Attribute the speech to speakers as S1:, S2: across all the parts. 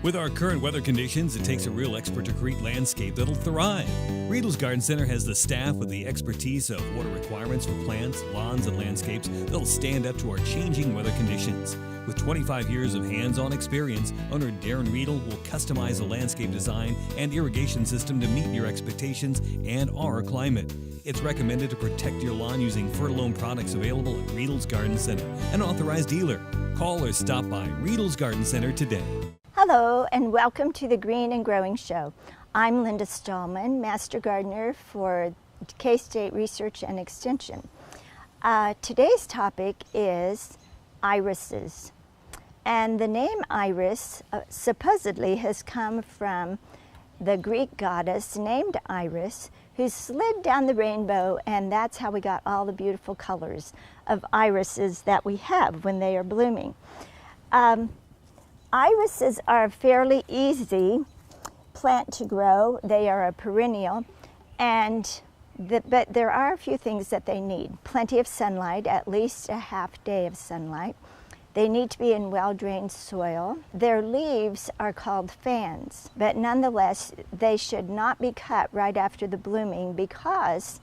S1: With our current weather conditions, it takes a real expert to create landscape that'll thrive. Riedel's Garden Center has the staff with the expertise of water requirements for plants, lawns, and landscapes that'll stand up to our changing weather conditions. With 25 years of hands-on experience, owner Darren Riedel will customize a landscape design and irrigation system to meet your expectations and our climate. It's recommended to protect your lawn using Fertilome products available at Riedel's Garden Center, an authorized dealer. Call or stop by Riedel's Garden Center today.
S2: Hello and welcome to the Green and Growing Show. I'm Linda Stallman, Master Gardener for K-State Research and Extension. Today's topic is irises. And the name Iris supposedly has come from the Greek goddess named Iris, who slid down the rainbow, and that's how we got all the beautiful colors of irises that we have when they are blooming. Irises are a fairly easy plant to grow. They are a perennial, but there are a few things that they need. Plenty of sunlight, at least a half day of sunlight. They need to be in well-drained soil. Their leaves are called fans, but nonetheless, they should not be cut right after the blooming because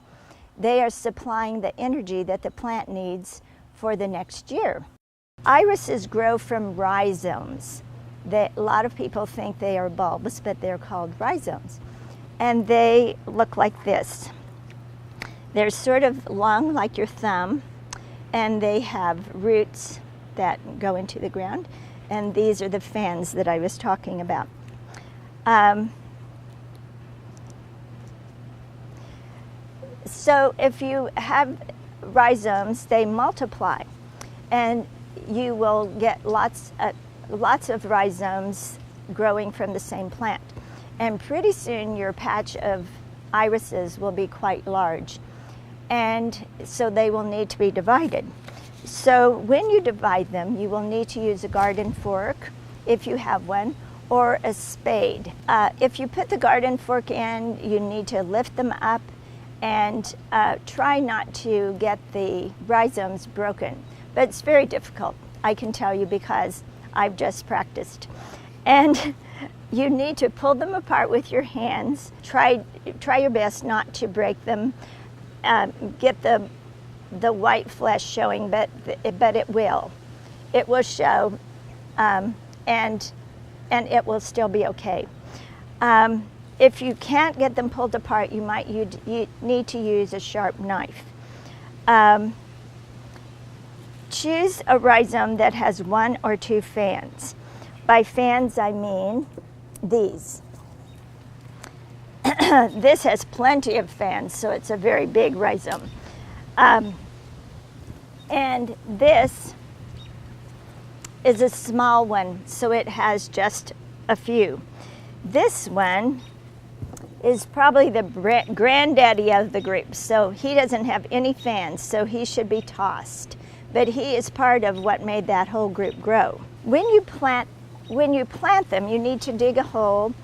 S2: they are supplying the energy that the plant needs for the next year. Irises grow from rhizomes. A lot of people think they are bulbs, but they're called rhizomes. And they look like this. They're sort of long like your thumb, and they have roots that go into the ground. And these are the fans that I was talking about. So if you have rhizomes, they multiply. And you will get lots of rhizomes growing from the same plant. And pretty soon your patch of irises will be quite large. And so they will need to be divided. So when you divide them, you will need to use a garden fork, if you have one, or a spade. If you put the garden fork in, you need to lift them up and try not to get the rhizomes broken. But it's very difficult, I can tell you, because I've just practiced. And you need to pull them apart with your hands. Try your best not to break them. Get the white flesh showing, but it will. It will show, and it will still be okay. If you can't get them pulled apart, you need to use a sharp knife. Choose a rhizome that has 1 or 2 fans. By fans, I mean these. This has plenty of fans, so it's a very big rhizome. And this is a small one, so it has just a few. This one is probably the granddaddy of the group, so he doesn't have any fans, so he should be tossed. But he is part of what made that whole group grow. When you plant them, you need to dig a hole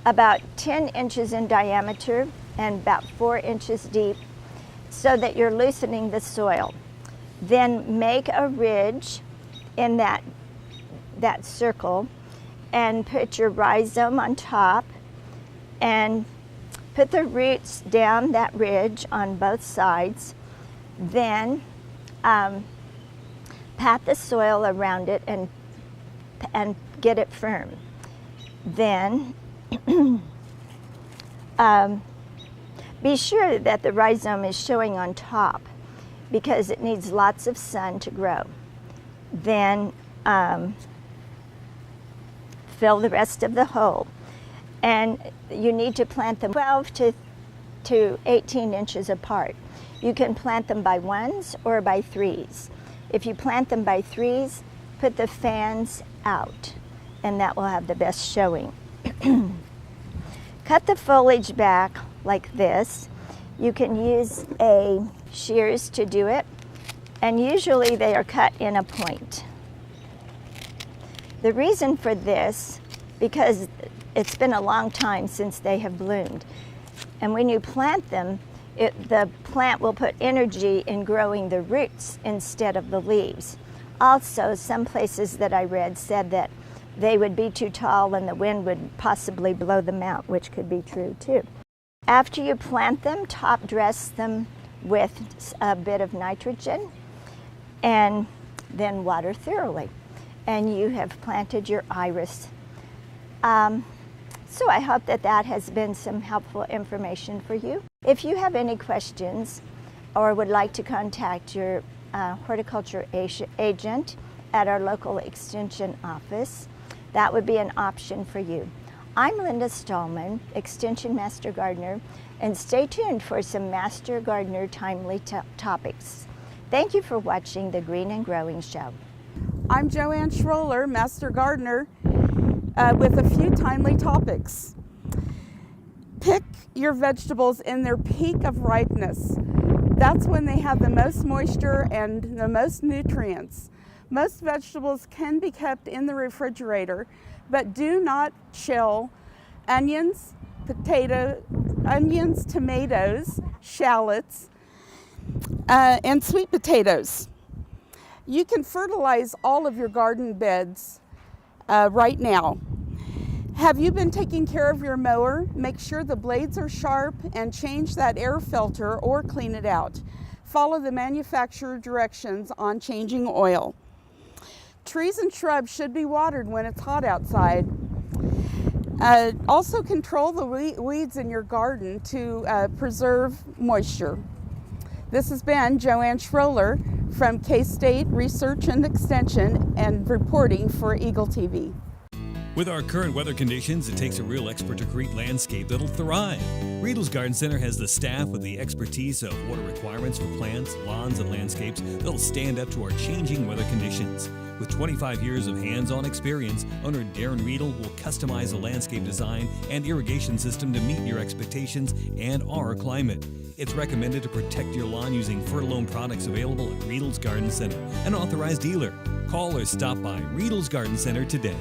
S2: about 10 inches in diameter and about 4 inches deep so that you're loosening the soil. Then make a ridge in that circle and put your rhizome on top and put the roots down that ridge on both sides. Then pat the soil around it and get it firm. Then be sure that the rhizome is showing on top because it needs lots of sun to grow. Then fill the rest of the hole. And you need to plant them 12 to 18 inches apart. You can plant them by 1s or by 3s. If you plant them by 3s, put the fans out, and that will have the best showing. Cut the foliage back like this. You can use a shears to do it, and usually they are cut in a point. The reason for this, because it's been a long time since they have bloomed, and when you plant them, the plant will put energy in growing the roots instead of the leaves. Also, some places that I read said that they would be too tall and the wind would possibly blow them out, which could be true too. After you plant them, top dress them with a bit of nitrogen and then water thoroughly. And you have planted your iris. So I hope that that has been some helpful information for you. If you have any questions or would like to contact your horticulture agent at our local extension office, that would be an option for you. I'm Linda Stallman, Extension Master Gardener, and stay tuned for some Master Gardener timely topics. Thank you for watching the Green and Growing Show.
S3: I'm Joanne Schroller, Master Gardener, with a few timely topics. Pick your vegetables in their peak of ripeness. That's when they have the most moisture and the most nutrients. Most vegetables can be kept in the refrigerator, but do not chill onions, tomatoes, shallots, and sweet potatoes. You can fertilize all of your garden beds right now. Have you been taking care of your mower? Make sure the blades are sharp and change that air filter or clean it out. Follow the manufacturer directions on changing oil. Trees and shrubs should be watered when it's hot outside. Also control the weeds in your garden to preserve moisture. This has been Joanne Schroller from K-State Research and Extension and reporting for Eagle TV.
S1: With our current weather conditions, it takes a real expert to create landscape that'll thrive. Riedel's Garden Center has the staff with the expertise of water requirements for plants, lawns, and landscapes that'll stand up to our changing weather conditions. With 25 years of hands-on experience, owner Darren Riedel will customize a landscape design and irrigation system to meet your expectations and our climate. It's recommended to protect your lawn using Fertilome products available at Riedel's Garden Center, an authorized dealer. Call or stop by Riedel's Garden Center today.